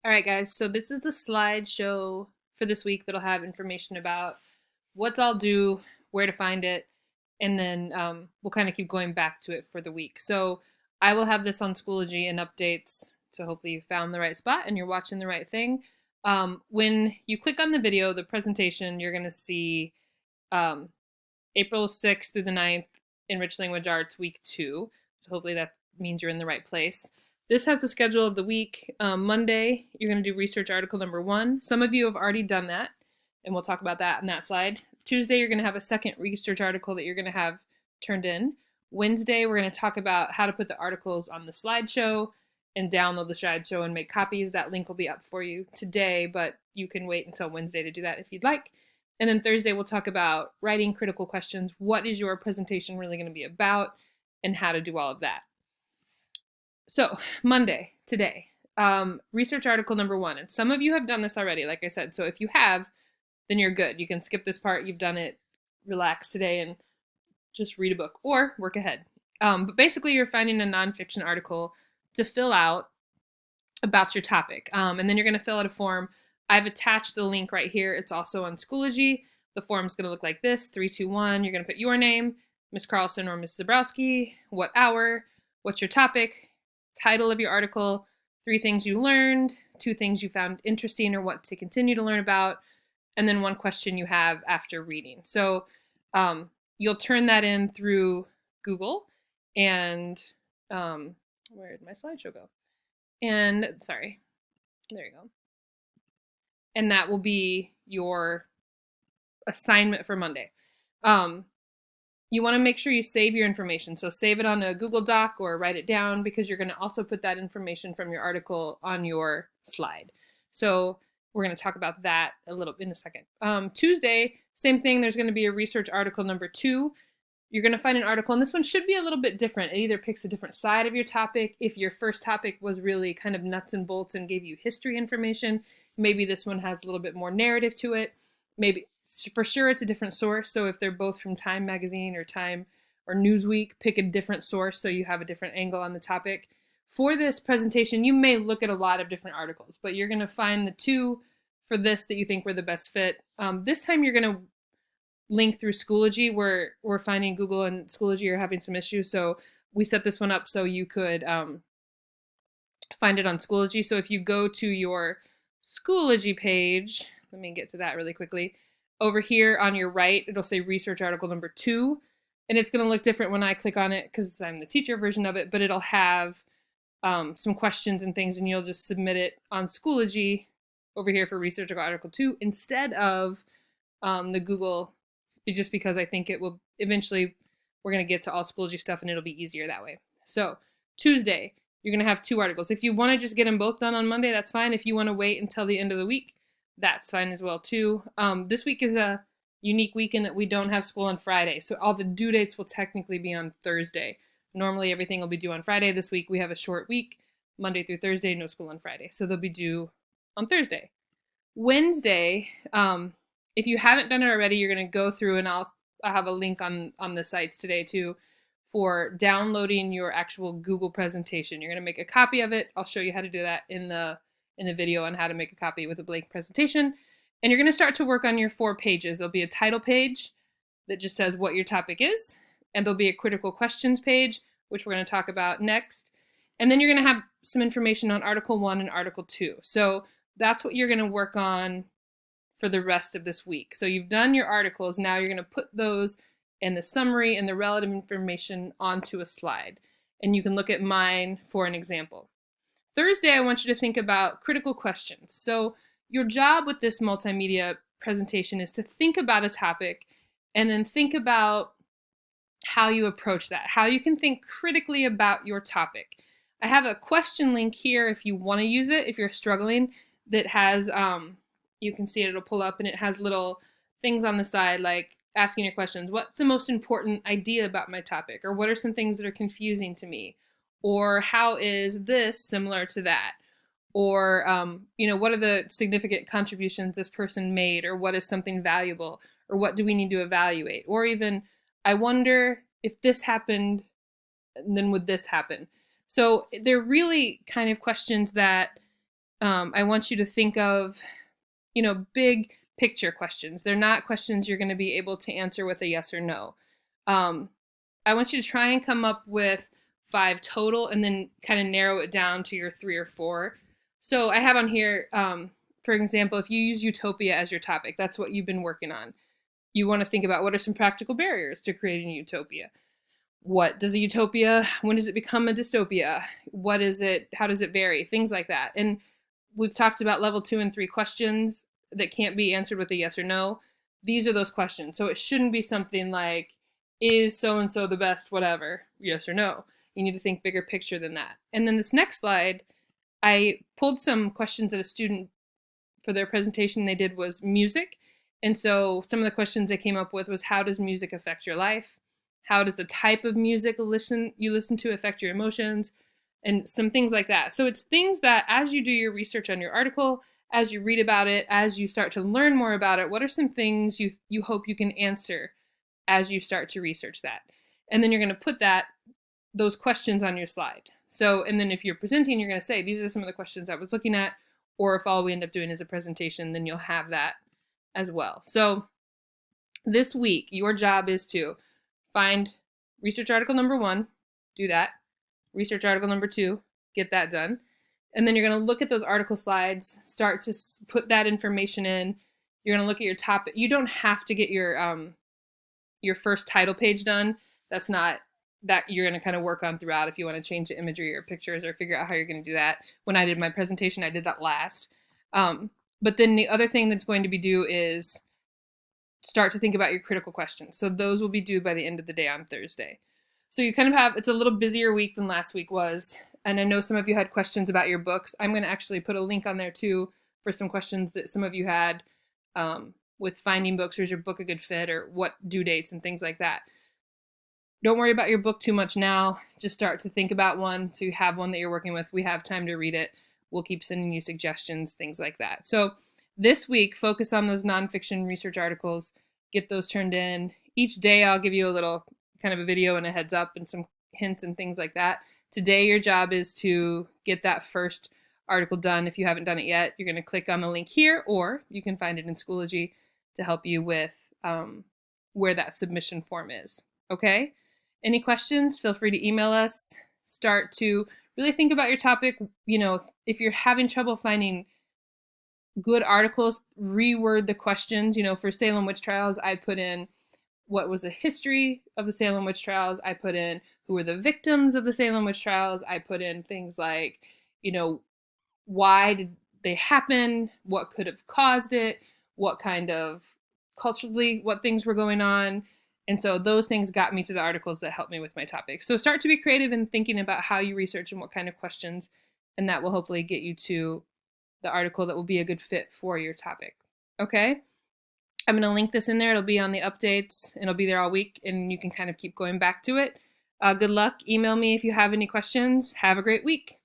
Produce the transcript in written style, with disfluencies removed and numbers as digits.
All right, guys. So this is the slideshow for this week that'll have information about what's all due, where to find it, and then we'll kind of keep going back to it for the week. So I will have this on Schoology and updates. So hopefully you found the right spot and you're watching the right thing. When you click on the video, the presentation, you're going to see um, April 6th through the 9th, Enriched Language Arts Week 2. So hopefully that means you're in the right place. This has the schedule of the week. Monday, you're going to do research article number 1. Some of you have already done that, and we'll talk about that in that slide. Tuesday, you're going to have a second research article that you're going to have turned in. Wednesday, we're going to talk about how to put the articles on the slideshow and download the slideshow and make copies. That link will be up for you today, but you can wait until Wednesday to do that if you'd like. And then Thursday, we'll talk about writing critical questions. What is your presentation really going to be about, and how to do all of that? So, Monday, today, research article number 1. And some of you have done this already, like I said. So, if you have, then you're good. You can skip this part. You've done it. Relax today and just read a book or work ahead. But basically, you're finding a nonfiction article to fill out about your topic. And then you're going to fill out a form. I've attached the link right here. It's also on Schoology. The form's going to look like this 321. You're going to put your name, Miss Carlson or Miss Zabrowski, what hour, what's your topic, title of your article, 3 things you learned, 2 things you found interesting or what to continue to learn about, and then 1 question you have after reading. So you'll turn that in through Google, and where did my slideshow go? And sorry, there you go. And that will be your assignment for Monday. You want to make sure you save your information. So save it on a Google Doc or write it down, because you're going to also put that information from your article on your slide. So we're going to talk about that a little in a second. Tuesday, same thing. There's going to be a research article number 2. You're going to find an article, and this one should be a little bit different. It either picks a different side of your topic. If your first topic was really kind of nuts and bolts and gave you history information, maybe this one has a little bit more narrative to it. Maybe for sure it's a different source. So if they're both from Time Magazine or Time or Newsweek, pick a different source so you have a different angle on the topic. For this presentation, you may look at a lot of different articles, but you're going to find the 2 for this that you think were the best fit. This time you're going to link through Schoology. We're finding Google and Schoology are having some issues, so we set this one up so you could find it on Schoology. So if you go to your Schoology page, let me get to that really quickly. Over here on your right, it'll say research article number 2, and it's going to look different when I click on it because I'm the teacher version of it, but it'll have some questions and things, and you'll just submit it on Schoology over here for research article 2 instead of the Google, just because I think it will eventually, we're going to get to all Schoology stuff and it'll be easier that way. So Tuesday, you're going to have 2 articles. If you want to just get them both done on Monday, that's fine. If you want to wait until the end of the week, that's fine as well too. This week is a unique week in that we don't have school on Friday, so all the due dates will technically be on Thursday. Normally everything will be due on Friday. This week we have a short week, Monday through Thursday, no school on Friday, so they'll be due on Thursday. Wednesday, if you haven't done it already, you're going to go through, and I'll have a link on the sites today too for downloading your actual Google presentation. You're going to make a copy of it. I'll show you how to do that in the video on how to make a copy with a blank presentation. And you're going to start to work on your 4 pages. There'll be a title page that just says what your topic is, and there'll be a critical questions page, which we're going to talk about next. And then you're going to have some information on Article 1 and Article 2. So that's what you're going to work on for the rest of this week. So you've done your articles. Now you're going to put those and the summary and the relative information onto a slide. And you can look at mine for an example. Thursday, I want you to think about critical questions. So your job with this multimedia presentation is to think about a topic and then think about how you approach that, how you can think critically about your topic. I have a question link here if you want to use it, if you're struggling, that has, you can see it, it'll pull up, and it has little things on the side like asking your questions. What's the most important idea about my topic? Or what are some things that are confusing to me? Or how is this similar to that? Or, what are the significant contributions this person made? Or what is something valuable? Or what do we need to evaluate? Or even, I wonder if this happened, then would this happen? So they're really kind of questions that I want you to think of, big picture questions. They're not questions you're going to be able to answer with a yes or no. I want you to try and come up with 5 total and then kind of narrow it down to your 3 or 4. So I have on here, for example, if you use utopia as your topic, that's what you've been working on. You want to think about what are some practical barriers to creating a utopia. What does a utopia, when does it become a dystopia? What is it? How does it vary? Things like that. And we've talked about level 2 and 3 questions that can't be answered with a yes or no. These are those questions. So it shouldn't be something like, is so and so the best, whatever, yes or no. You need to think bigger picture than that. And then this next slide, I pulled some questions that a student for their presentation they did was music. And so some of the questions they came up with was, how does music affect your life? How does the type of music you listen to affect your emotions? And some things like that. So it's things that as you do your research on your article, as you read about it, as you start to learn more about it, what are some things you hope you can answer as you start to research that? And then you're going to put those questions on your slide. So, and then if you're presenting, you're going to say, these are some of the questions I was looking at, or if all we end up doing is a presentation, then you'll have that as well. So this week, your job is to find research article number 1, do that. Research article number 2, get that done. And then you're going to look at those article slides, start to put that information in. You're going to look at your topic. You don't have to get your first title page done. That's not that you're going to kind of work on throughout if you want to change the imagery or pictures or figure out how you're going to do that. When I did my presentation, I did that last. But then the other thing that's going to be due is start to think about your critical questions. So those will be due by the end of the day on Thursday. So you kind of have, it's a little busier week than last week was. And I know some of you had questions about your books. I'm going to actually put a link on there too for some questions that some of you had with finding books, or is your book a good fit, or what due dates and things like that. Don't worry about your book too much now. Just start to think about one so you have one that you're working with. We have time to read it. We'll keep sending you suggestions, things like that. So this week, focus on those nonfiction research articles. Get those turned in. Each day, I'll give you a little kind of a video and a heads up and some hints and things like that. Today, your job is to get that first article done. If you haven't done it yet, you're going to click on the link here, or you can find it in Schoology to help you with where that submission form is. Okay? Any questions? Feel free to email us. Start to really think about your topic. If you're having trouble finding good articles, reword the questions. For Salem witch trials, I put in what was the history of the Salem witch trials. I put in who were the victims of the Salem witch trials. I put in things like, why did they happen? What could have caused it? What kind of culturally, what things were going on? And so those things got me to the articles that helped me with my topic. So start to be creative in thinking about how you research and what kind of questions, and that will hopefully get you to the article that will be a good fit for your topic. Okay? I'm going to link this in there. It'll be on the updates, and it'll be there all week, and you can kind of keep going back to it. Good luck. Email me if you have any questions. Have a great week.